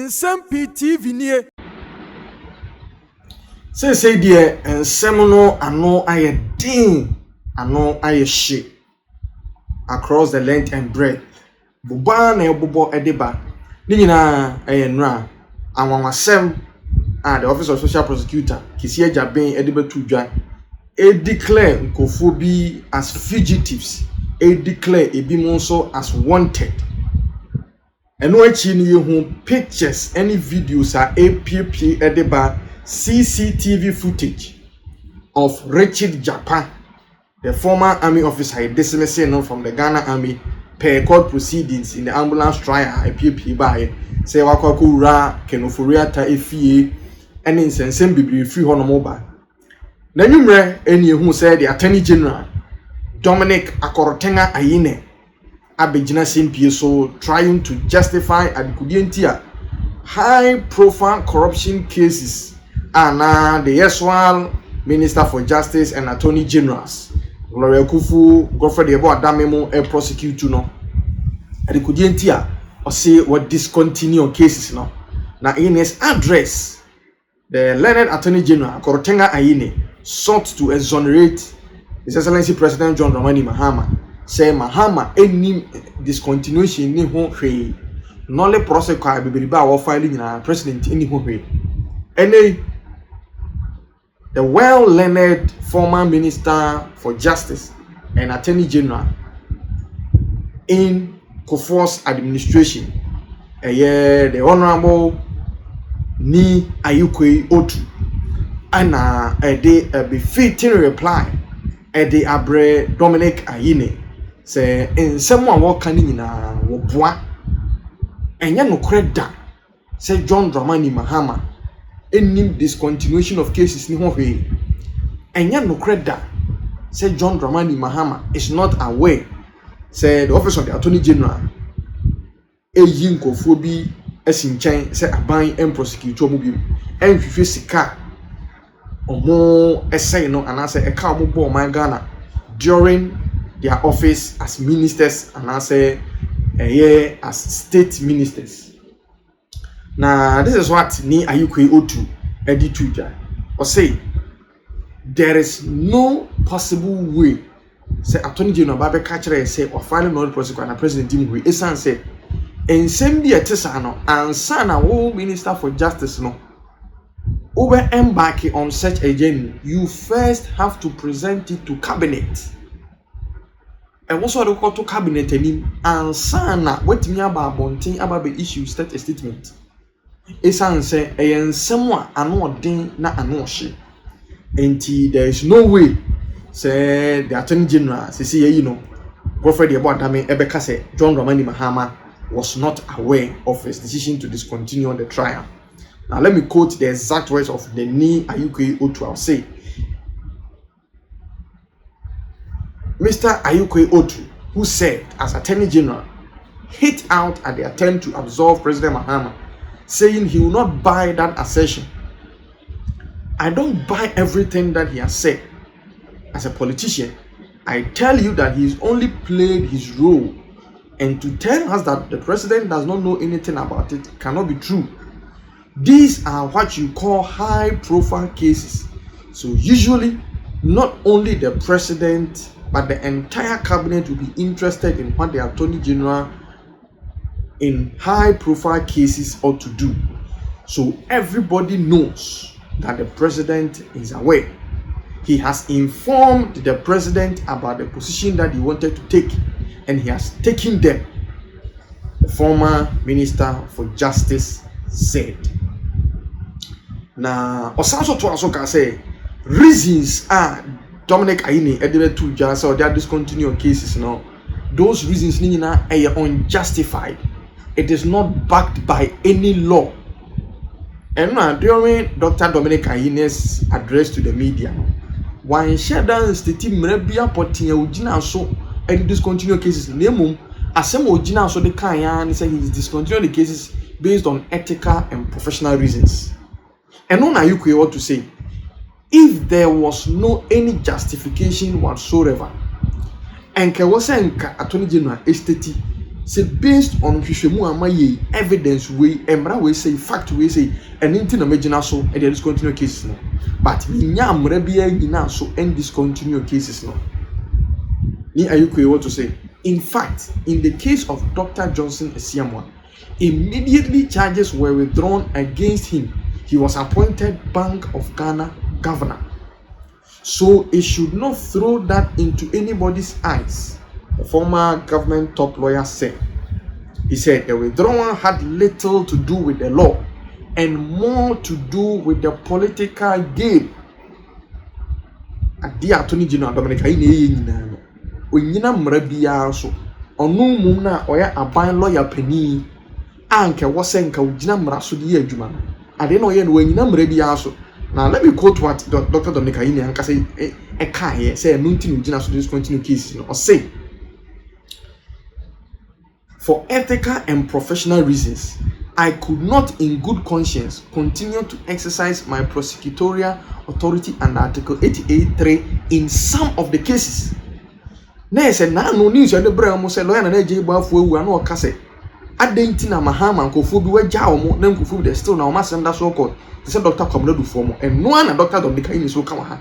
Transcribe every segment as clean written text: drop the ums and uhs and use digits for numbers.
Nsem-Pii TV nie. Say dear nsem no ano aye din, ano aye she across the length and breadth. Buba na ebobo edeba. Ni nyina aye nra anwanwasem the Office of Social Prosecutor Kisi Ejaben edeba tudwa declare nkofo bi as fugitives, declare ebi also as wanted. Eno achi ni yehu pictures any videos are APP edeba CCTV footage of Richard Japan, the former army officer dismissed from the Ghana Army per court proceedings in the ambulance trial. APP by say wakakura kenofuriata efie and in Nsem-Pii free honomoba. Nanyumre eni who said the Attorney General Dr Ayine abegina Nsem-Pii so trying to justify adikudientia high profile corruption cases and the usual Minister for Justice and Attorney Generals Gloria Kufu Godfrey Ebo Adamemo e prosecute no adikudientia or say what discontinue cases no na in his address the learned Attorney General Dr Ayine sought to exonerate His Excellency President John Dramani Mahama. Say Mahama any discontinuation ni ho hwe nole prosecute bibiriba wo filing na president ni ho hwe ene the well-learned former Minister for Justice and Attorney General in Kufuor's administration, the Honorable Ni Ayikoi Otoo, and a befitting reply, the Abre Dr Ayine say in someone walking in a wobwa, and ya no credit say John Dramani Mahama. Any discontinuation of cases ni ho hwe enya no credit say John Dramani Mahama is not aware say the Office of the Attorney General eyi nkofo bi asinchen say aban and prosecute omo bi enhwehwe sika omo essay no anase eka omo bo man Ghana during their office as ministers anase as state ministers. Now, this is what Ni Ayikoi Otoo edited. Or say, there is no possible way. Say, Attorney General Babe Kachere say, or filing no prosecutor and President Dimwe. Esan say, Nsem-Pii etesano and sana wo Minister for Justice no. Over embarking on such a journey, you first have to present it to cabinet. And what's what we call to cabinet and sana what me about bonting about the issue state a statement. Esan say ensem ano den na ano hye enti there is no way say the Attorney General say you know Godfrey Ebo Adame ebeka say John Dramani Mahama was not aware of his decision to discontinue the trial. Now let me quote the exact words of the Ni Ayikoi Otoo. I'll say Mr. Ayikoi Otoo, who said as Attorney General hit out at the attempt to absolve President Mahama, saying he will not buy that assertion. I don't buy everything that he has said. As a politician, I tell you that he's only played his role, and to tell us that the president does not know anything about it cannot be true. These are what you call high-profile cases. So usually, not only the president, but the entire cabinet will be interested in what the Attorney General in high-profile cases ought to do. So everybody knows that the president is aware. He has informed the president about the position that he wanted to take, and he has taken them. The former Minister for Justice said. Now, Osanso to also can say reasons are Dr Ayine edebe to just or their discontinued cases now. Those reasons are unjustified. It is not backed by any law. And now, during Dr. Ayine's address to the media, when Shedan Stiti Mrebia Potia Ujina so and discontinue cases, Nemum, Asem Ujina so the Kayan say he's discontinued the cases based on ethical and professional reasons. And on Ayikoi ought to say, if there was no any justification whatsoever, and Kawasanka Attorney General Esteti say based on hwehwemu amaye evidence we emra we say fact we say anything imagine so and the discontinue cases no but nya amra bia nyina so and discontinue cases no ni Ayikoi what to say. In fact, in the case of Dr. Johnson Esiamwa, immediately charges were withdrawn against him. He was appointed Bank of Ghana governor. So it should not throw that into anybody's eyes. The former government top lawyer said. He said the withdrawal had little to do with the law and more to do with the political game. At the Attorney General Dominic Ayine onyina mmara bia so onu mum na oya aban lawyer pani anke wosenka onyina mmara so de adwuma no ade na oya no onyina mmara bia so na let me quote what Dr. Dominic Ayine anka say e ka here say no nti no onyina so discontinue case no or say for ethical and professional reasons I could not in good conscience continue to exercise my prosecutorial authority under Article 88(3) in some of the cases. Na say na no news and the brand mo say lawyer na je gba afu ewu na o ka say adenti na Mahama nkofo bi wagya omo na nkofo bi still na o masem da so called say Dr. Komladu fo mo eno na Dr. Dominic Ayine so ka wa ha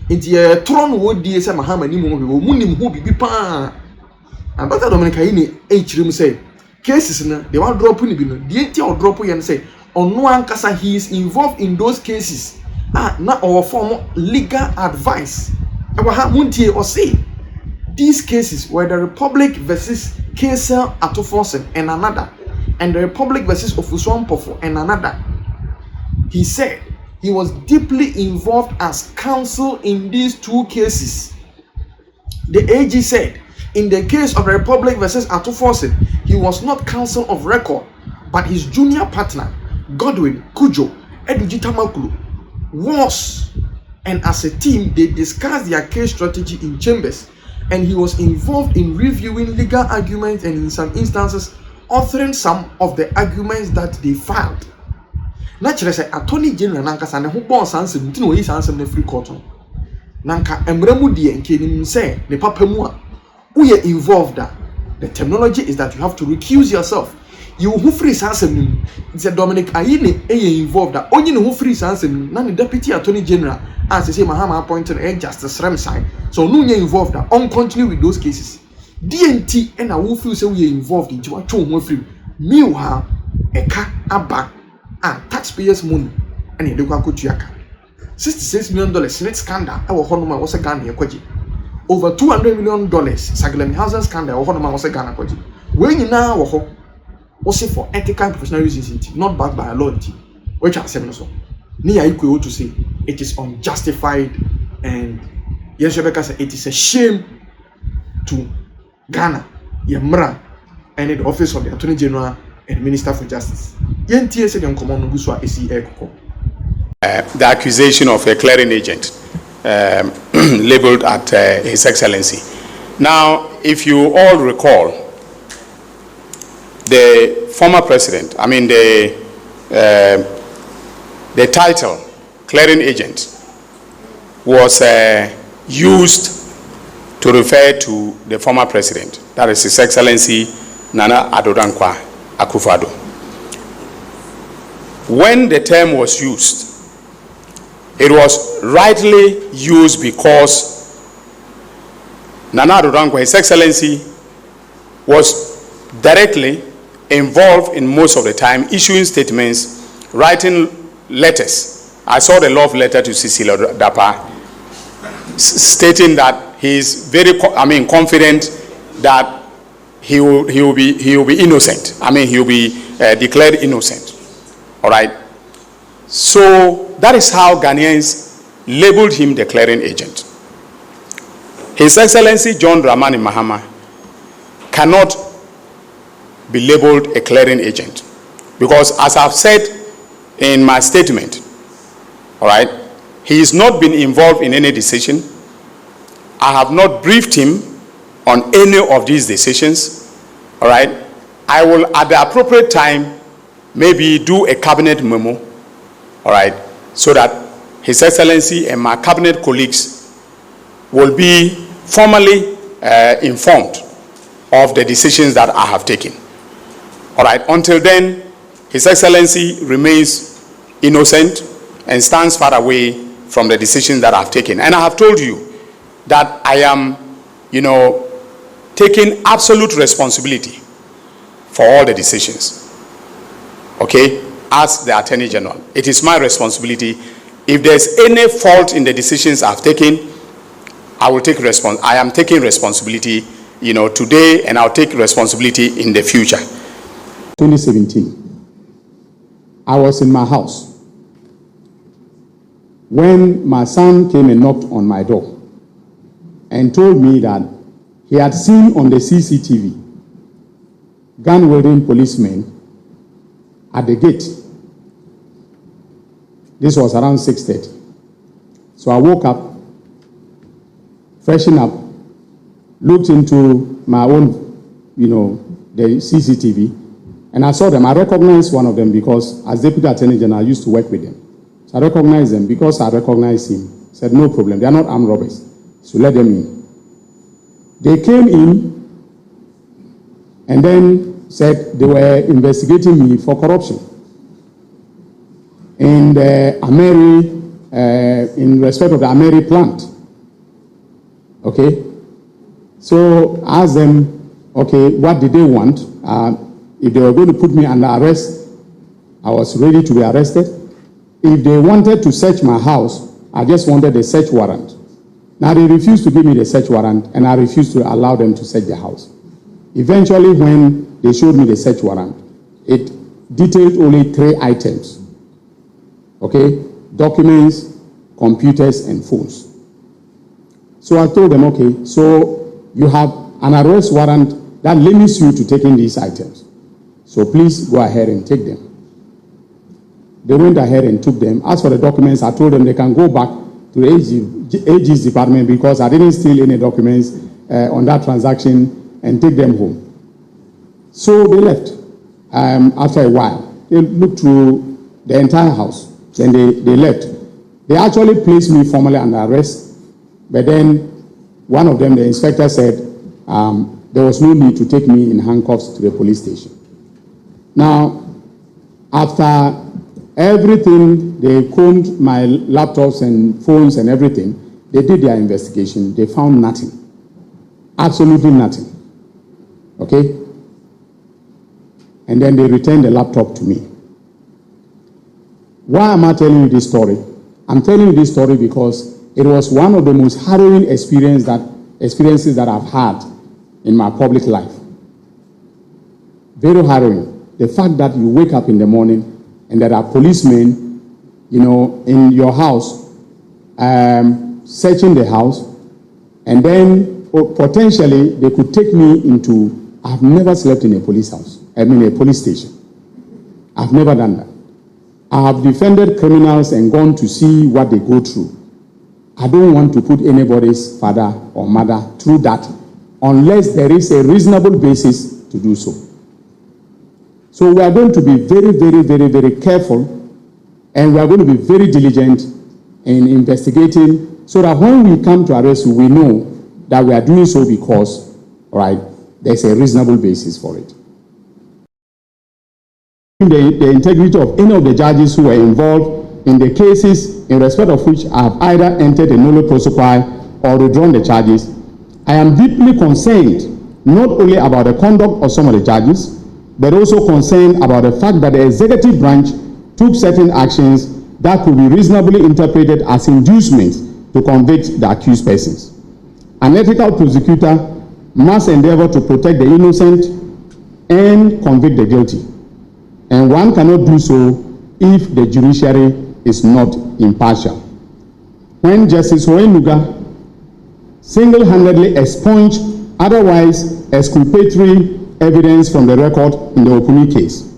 enti tron wo die say Mahama ni mo wo mu nim ho bibi pa and Dr. Dominic Ayine e chirim say cases na they want drop ni bi no die enti o drop yen say ono ankasa he is involved in those cases na our form legal advice e wa ha muntie o say these cases were the Republic versus Kesel Atofonsen and another, and the Republic versus Ofusuampofo and another. He said he was deeply involved as counsel in these two cases. The AG said in the case of the Republic versus Atofonsen, he was not counsel of record, but his junior partner, Godwin Kujo Edujitamakulu, was, and as a team, they discussed their case strategy in chambers. And he was involved in reviewing legal arguments and in some instances authoring some of the arguments that they filed. Naturally, say Attorney General nanka sa ne ho bon sansem nti no yi sansem na free court no. Nanka emramu die nke nim say ne papa mu a wo involved that. The terminology is that you have to recuse yourself. You who free sansem nim. It's Dominic Ayine involved that. Only no free sansem na the Deputy Attorney General as they say Mahama appointed a Justice Remside. So no you involved that on continue with those cases. DNT and I will feel say we are involved in what you free. Meanwhile, a car aba and taxpayers' money and a local kuchiaka. $66 million Senate scandal. Our Honoma was a gun here, kwaji. Over $200 million Saglem Housing scandal. Our Honoma was a gun kwaji. When you now was it for ethical and professional reasons, not backed by a law, which I said so. Ni Ayikoi Otoo say it is unjustified and yes, Rebecca said it is a shame to Ghana, Yemra, and the office of the Attorney General and Minister for Justice. The accusation of a clearing agent labeled at His Excellency. Now, if you all recall, the former president, the title clearing agent was used to refer to the former president, that is His Excellency Nana Addo Dankwa Akufo-Addo. When the term was used, it was rightly used because Nana Addo Dankwa, His Excellency, was directly involved in most of the time issuing statements, writing letters. I saw the love letter to Cecilia Dapa stating that he is very confident that he will be innocent. He will be declared innocent. All right. So that is how Ghanaians labeled him the clearing agent. His Excellency John Dramani Mahama cannot be labeled a clearing agent because, as I've said in my statement, all right, he has not been involved in any decision. I have not briefed him on any of these decisions. All right, I will at the appropriate time maybe do a cabinet memo, all right, so that His Excellency and my cabinet colleagues will be formally informed of the decisions that I have taken. All right, until then, His Excellency remains innocent and stands far away from the decisions that I've taken. And I have told you that I am, taking absolute responsibility for all the decisions. Okay? As the Attorney General, it is my responsibility. If there's any fault in the decisions I've taken, I am taking responsibility, today, and I'll take responsibility in the future. 2017, I was in my house when my son came and knocked on my door and told me that he had seen on the CCTV gun-wielding policemen at the gate. This was around 6:30. So I woke up, freshened up, looked into my own, the CCTV, and I saw them. I recognized one of them because as Deputy Attorney General, I used to work with them. So I recognized them. Because I recognized him, said, no problem, they are not armed robbers. So let them in. They came in and then said they were investigating me for corruption. In the in respect of the Ameri plant. Okay? So I asked them, okay, what did they want? If they were going to put me under arrest, I was ready to be arrested. If they wanted to search my house, I just wanted a search warrant. Now they refused to give me the search warrant, and I refused to allow them to search the house. Eventually, when they showed me the search warrant, it detailed only 3 items. Okay? Documents, computers, and phones. So I told them, okay, so you have an arrest warrant that limits you to taking these items. So please go ahead and take them. They went ahead and took them. As for the documents, I told them they can go back to the AG's department because I didn't steal any documents on that transaction and take them home. So they left. After a while, they looked through the entire house. Then they left. They actually placed me formally under arrest, but then one of them, the inspector, said there was no need to take me in handcuffs to the police station. Now, after everything, they combed my laptops and phones and everything. They did their investigation. They found nothing. Absolutely nothing. Okay? And then they returned the laptop to me. Why am I telling you this story? I'm telling you this story because it was one of the most harrowing experiences that I've had in my public life. Very harrowing. The fact that you wake up in the morning and there are policemen, in your house, searching the house, and then potentially they could take me into, I've never slept in a police house, a police station. I've never done that. I have defended criminals and gone to see what they go through. I don't want to put anybody's father or mother through that unless there is a reasonable basis to do so. So we are going to be very, very, very, very careful, and we are going to be very diligent in investigating so that when we come to arrest you, we know that we are doing so because, there's a reasonable basis for it. The integrity of any of the judges who were involved in the cases in respect of which I have either entered a nolle prosequi or withdrawn the charges, I am deeply concerned not only about the conduct of some of the judges, but also concerned about the fact that the executive branch took certain actions that could be reasonably interpreted as inducements to convict the accused persons. An ethical prosecutor must endeavor to protect the innocent and convict the guilty. And one cannot do so if the judiciary is not impartial. When Justice Oyenuga single-handedly expunged otherwise exculpatory evidence from the record in the Opumi case,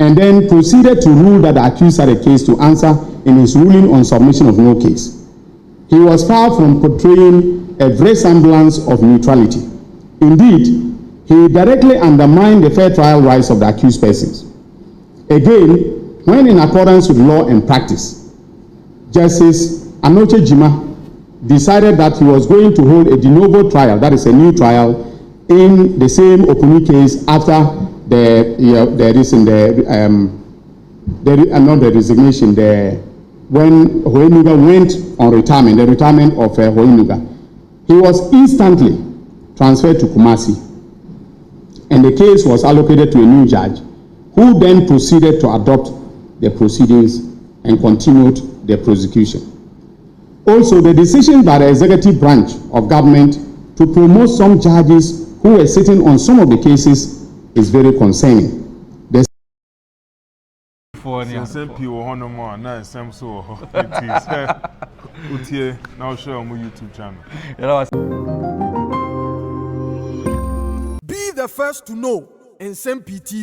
and then proceeded to rule that the accused had a case to answer in his ruling on submission of no case, he was far from portraying a very semblance of neutrality. Indeed, he directly undermined the fair trial rights of the accused persons. Again, when in accordance with law and practice, Justice Anoche Jima decided that he was going to hold a de novo trial, that is a new trial, in the same Opuni case after not the resignation, when Hoenuga went on retirement, the retirement of Hoenuga, he was instantly transferred to Kumasi, and the case was allocated to a new judge, who then proceeded to adopt the proceedings and continued the prosecution. Also, the decision by the executive branch of government to promote some judges who were sitting on some of the cases is very concerning. Nsem-Pii will honor more, not Nsem so it is. Now show on my YouTube channel. Be the first to know Nsem-Pii TV.